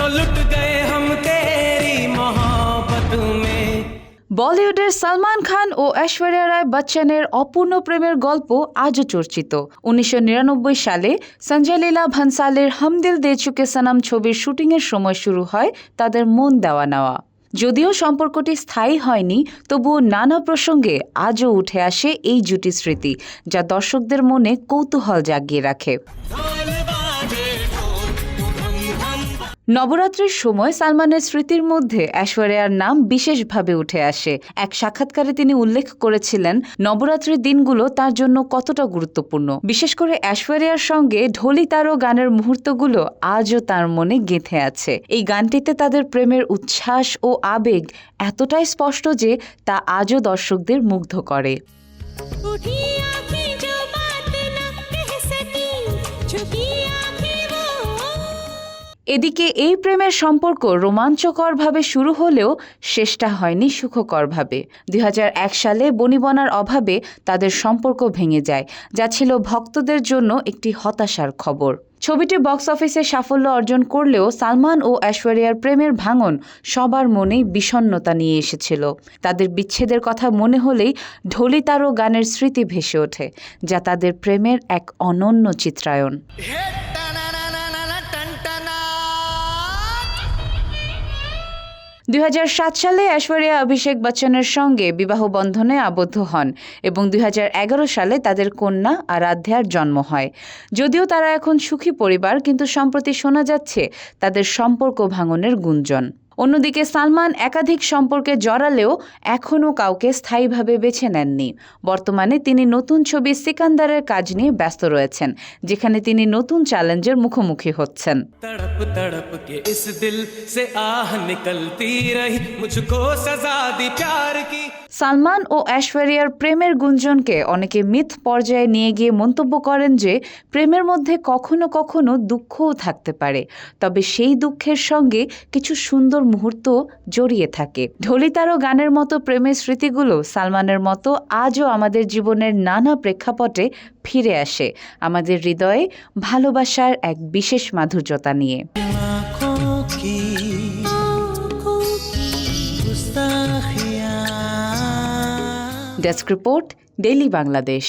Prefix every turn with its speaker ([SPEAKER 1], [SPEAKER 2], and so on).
[SPEAKER 1] तो लुट गए हम तेरी मोहब्बत में।
[SPEAKER 2] বলিউডের সালমান খান ও ঐশ্বরিয়া রায় বচ্চনের অপূর্ণ প্রেমের গল্প আজও চর্চিত। 1999 সালে সঞ্জয় লীলা ভনসালের হাম দিল দে চুকে সনম ছবির শুটিংয়ের সময় শুরু হয় তাদের মন দেওয়া নেওয়া। যদিও সম্পর্কটি স্থায়ী হয়নি, তবুও নানা প্রসঙ্গে আজও উঠে আসে এই জুটির স্মৃতি, যা দর্শকদের মনে কৌতূহল জাগিয়ে রাখে। নবরাত্রির সময় সালমানের স্মৃতির মধ্যে ঐশ্বরিয়ার নাম বিশেষভাবে উঠে আসে। এক সাক্ষাৎকারে তিনি উল্লেখ করেছিলেন নবরাত্রির দিনগুলো তার জন্য কতটা গুরুত্বপূর্ণ। বিশেষ করে ঐশ্বরিয়ার সঙ্গে ঢোলি তারো গানের মুহূর্তগুলো আজও তার মনে গেঁথে আছে। এই গানটিতে তাদের প্রেমের উচ্ছ্বাস ও আবেগ এতটাই স্পষ্ট যে তা আজও দর্শকদের মুগ্ধ করে। এদিকে এই প্রেমের সম্পর্ক রোমাঞ্চকরভাবে শুরু হলেও শেষটা হয়নি সুখকরভাবে। 2001 সালে বনিবনার অভাবে তাদের সম্পর্ক ভেঙে যায়, যা ছিল ভক্তদের জন্য একটি হতাশার খবর। ছবিটি বক্স অফিসে সাফল্য অর্জন করলেও সালমান ও ঐশ্বরিয়ার প্রেমের ভাঙন সবার মনেই বিষণ্ণতা নিয়ে এসেছিল। তাদের বিচ্ছেদের কথা মনে হলেই ঢোলি তারো গানের স্মৃতি ভেসে ওঠে, যা তাদের প্রেমের এক অনন্য চিত্রায়ন। 2007 সালে ঐশ্বরিয়া অভিষেক বচ্চনের সঙ্গে বিবাহ বন্ধনে আবদ্ধ হন এবং 2011 সালে তাদের কন্যা আরাধ্যার জন্ম হয়। যদিও তারা এখন সুখী পরিবার, কিন্তু সম্প্রতি শোনা যাচ্ছে তাদের সম্পর্ক ভাঙনের গুঞ্জন। অন্যদিকে সালমান একাধিক সম্পর্কে জড়ালেও এখনও কাউকে স্থায়ীভাবে বেছে নেননি। বর্তমানে তিনি নতুন ছবি সিকান্দারের কাজ নিয়ে ব্যস্ত রয়েছেন, যেখানে তিনি নতুন চ্যালেঞ্জের মুখোমুখি হচ্ছেন।
[SPEAKER 1] तड़प तड़प के इस दिल से आह निकलती रही, मुझको सजा दी प्यार की।
[SPEAKER 2] সালমান ও ঐশ্বরিয়ার প্রেমের গুঞ্জনকে অনেকে মিথ পর্যায়ে নিয়ে গিয়ে মন্তব্য করেন যে প্রেমের মধ্যে কখনো কখনো দুঃখও থাকতে পারে, তবে সেই দুঃখের সঙ্গে কিছু সুন্দর মুহূর্ত জড়িয়ে থাকে। ঢোলি তারো গানের মতো প্রেমের স্মৃতিগুলো সালমানের মতো আজও আমাদের জীবনের নানা প্রেক্ষাপটে ফিরে আসে, আমাদের হৃদয়ে ভালোবাসার এক বিশেষ মাধুর্যতা নিয়ে। Desk report, daily Bangladesh.